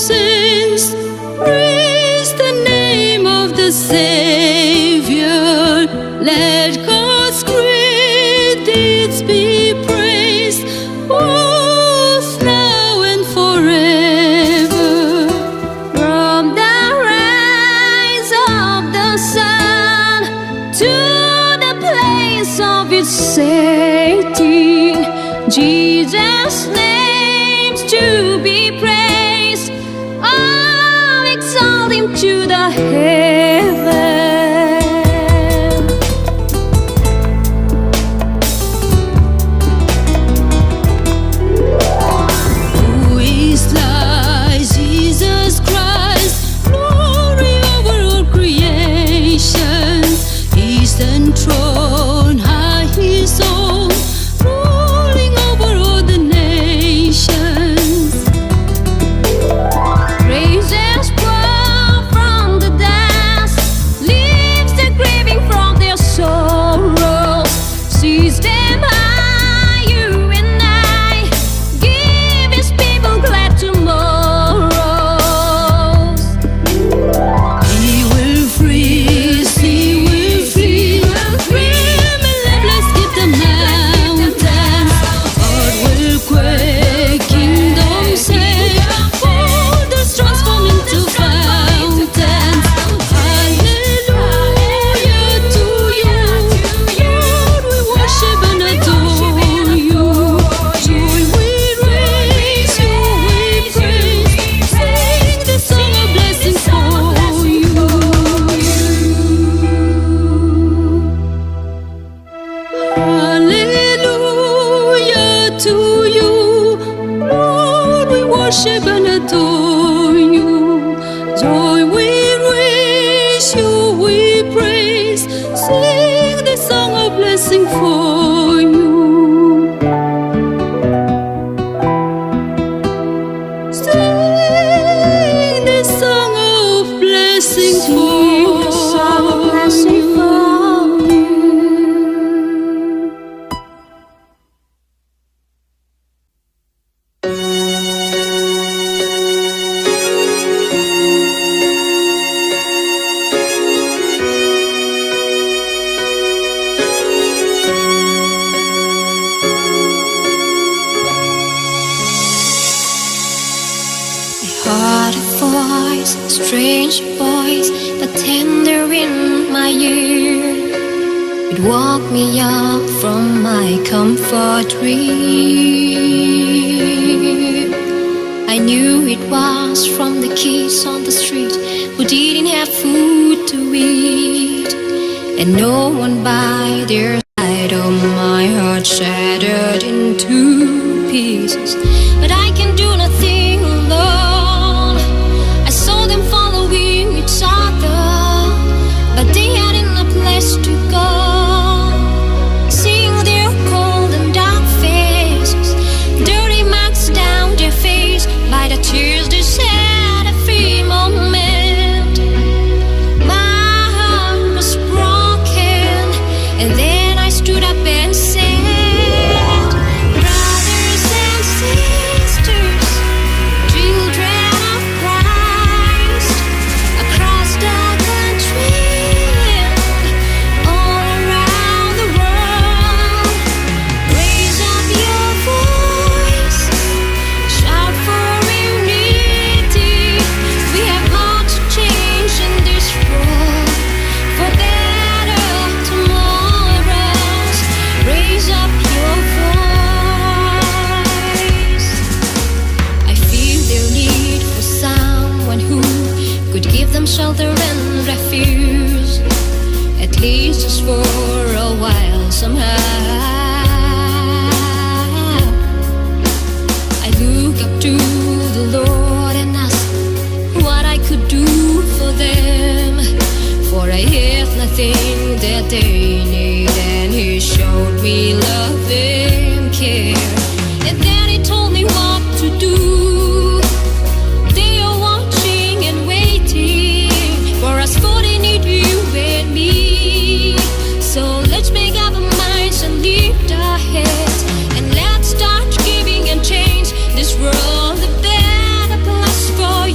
sins. Praise the name of the Savior. Let God's great deeds be praised, both now and forever. From the rise of the sun to the place of its setting, Jesus' name's to be praised. Oh, exalt him to the heavens. Who is like Jesus Christ? Glory over all creation. He's enthroned high his own, ruling over all the nations. Praises pour from the dust, lifts the grieving from their sorrows, sees them high, you and I, give his people glad tomorrows. He will free, he will free, grim and loveless give the mountains. God will quake, kingdoms shake, boulders transform into fountains. Hallelujah to you, Lord, we worship and adore you. Joy we raise, you we praise, sing the song of blessings for you. Hallelujah to you, Lord, we worship and adore you. Joy we raise, you we praise, sing the song of blessing for you. Sing the song of blessing for you. Heard a voice, strange voice, but tender in my ear. It woke me up from my comfort dream. I knew it was from the kids on the street who didn't have food to eat, and no one by their side. Oh, my heart shattered into pieces, but I can do nothing alone. I saw them following each other, but they hadn't a place to go. Seeing their cold and dark faces, dirty marks down their face by the tears they shed every moment. My heart was broken, and then I stood up and said, brothers and sisters, children of Christ, across the country and all around the world, raise up your voice, shout for unity. We have much to change in this world for better tomorrows. Raise up your voice. I feel their need for someone who could give them shelter and refuge, at least just for a while somehow. I look up to the Lord and ask what I could do for them, for I have nothing that they need, and He showed me love and care. And then He told me what to do. They are watching and waiting for us, for they need you and me. So let's make up our minds and lift our heads, and let's start giving and change this world a better place for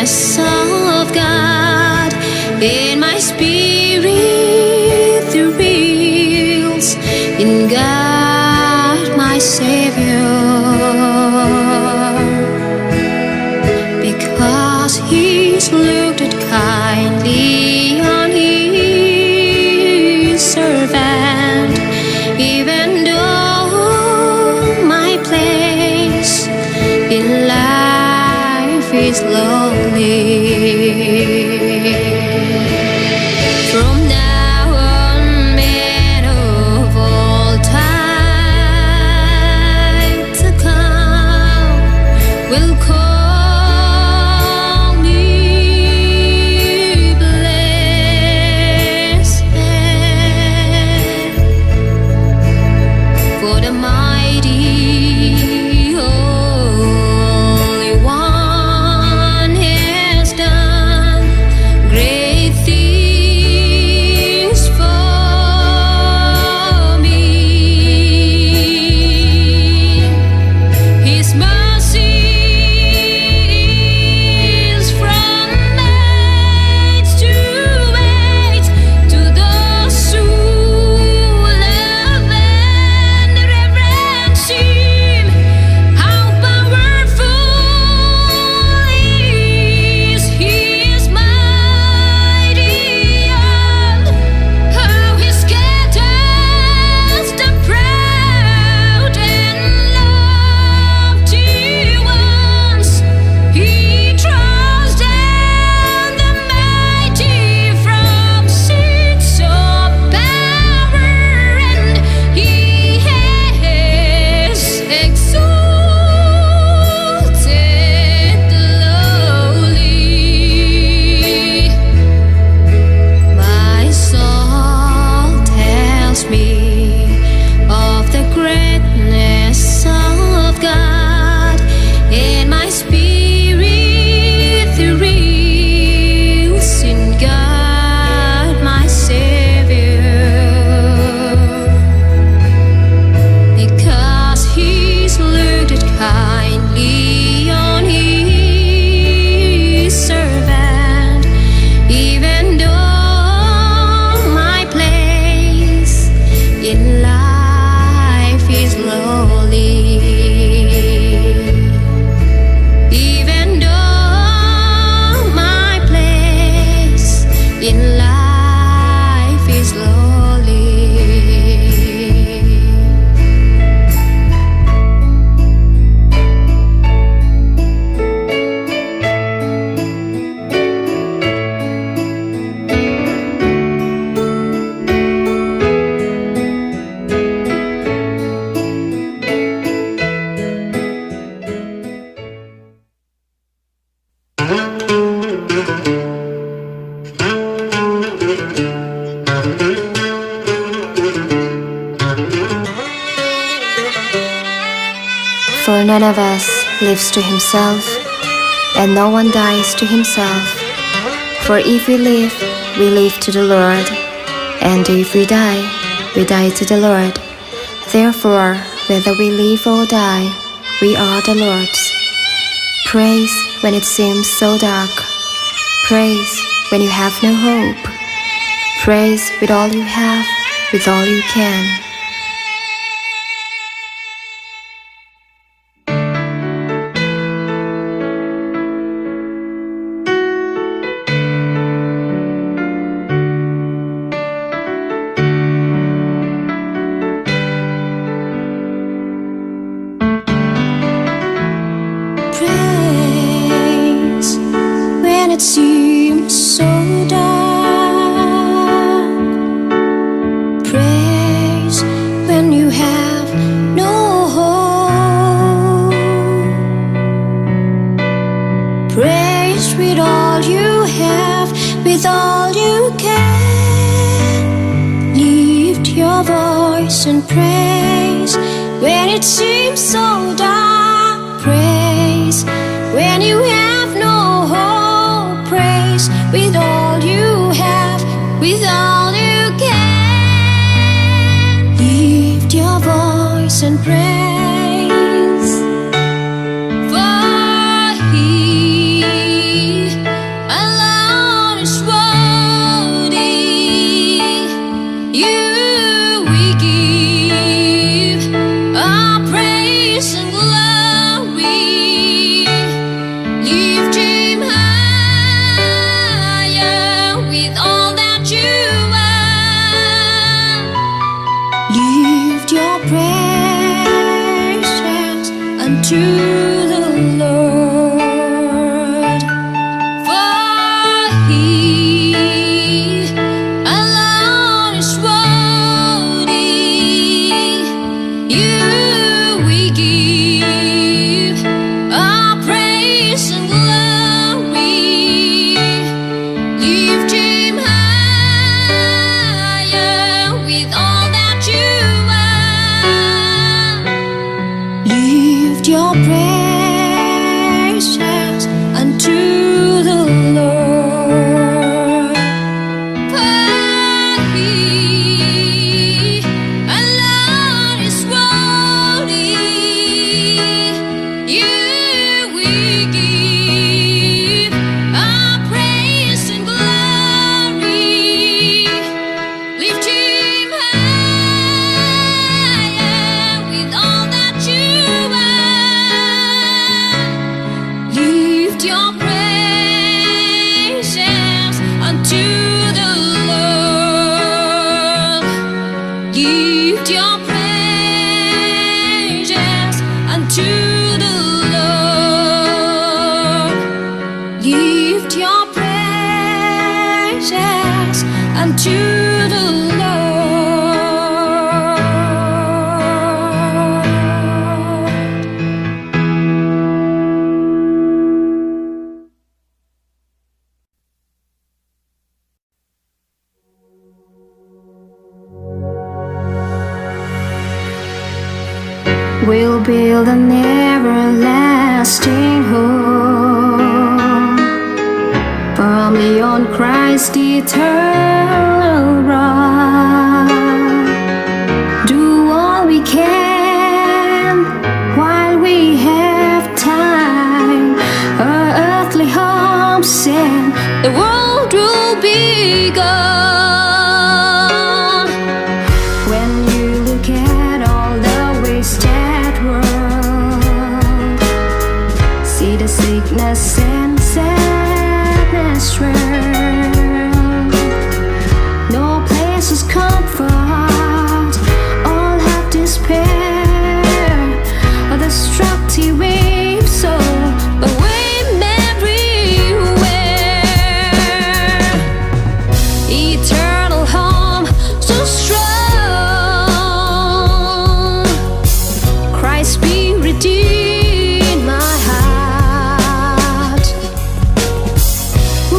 greatness of God. In my spirit thrills in God my Savior, because He's looked kindly on His servant, even though my place in life is lonely. From now on, men of all time to come will call me blessed, for the mighty Holy One has done great things for me. His mercy is from age to age to those who love and reverence Him. How powerful is His mighty arm! How He scatters the proud and lofty ones. He throws down the mighty from seats of power, and He has exalted the lowly. My soul tells me of the greatness of God, and my spirit thrills in God my Savior, because He's looked kindly on His servant, even though my place in life is lowly. Even though my place in life is lowly. For none of us lives to himself, and no one dies to himself. For if we live to the Lord, and if we die to the Lord. Therefore, whether we live or die, we are the Lord's. Praise when it seems so dark. Praise when you have no hope. Praise with all you have, with all you can. Praise when it seems so dark. Praise when you have no hope. Praise with all you have, with all you can. Lift your voice and praise when it seems so dark. Praise when you have no hope. Praise with all you have, with all you can. Lift your voice and praise, for He praise and glory. Lift him higher with all that you are. Lift your praises unto the Lord, for he alone is worthy. You we give our praise and glory. Lift him higher with all that you are. Lift your praises unto the Lord, for he alone is worthy. You we give our praise and glory. Lift him higher with all that you are. Lift your praises unto the Lord. Lift your praises unto the Lord. Lift your praises unto the Lord. We'll build an everlasting home, firmly on Christ's eternal rock. Do all we can while we have time. Our earthly hopes and the world will be gone. When you look at all the wasted world, see the sickness and sadness round. No place is comfort, all have despair. A destructive wave so but wave everywhere. Eternal home so strong, Christ be redeemed my heart.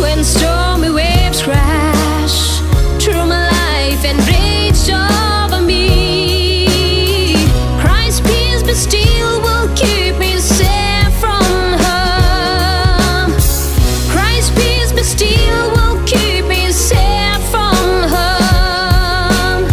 When stormy waves crash through my life and rage over me, Christ's peace but still will keep me safe from harm. Christ's peace but still will keep me safe from harm.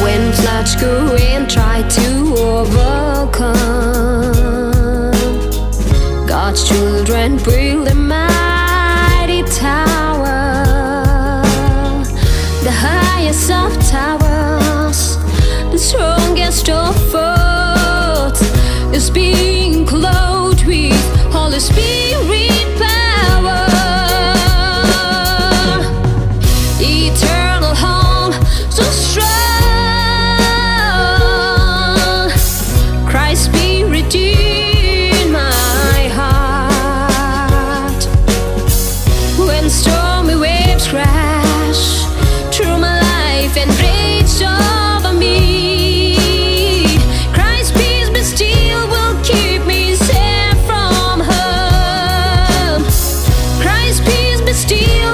When floods go and try to overcome, God's children build a mighty tower, the highest of towers, the strongest of forts, is being clothed with Holy Spirit power. Eternal home so strong, Christ be redeemed my heart. When stormy waves crash through my life and rage over me, Christ's peace but still will keep me safe from harm. Christ's peace but still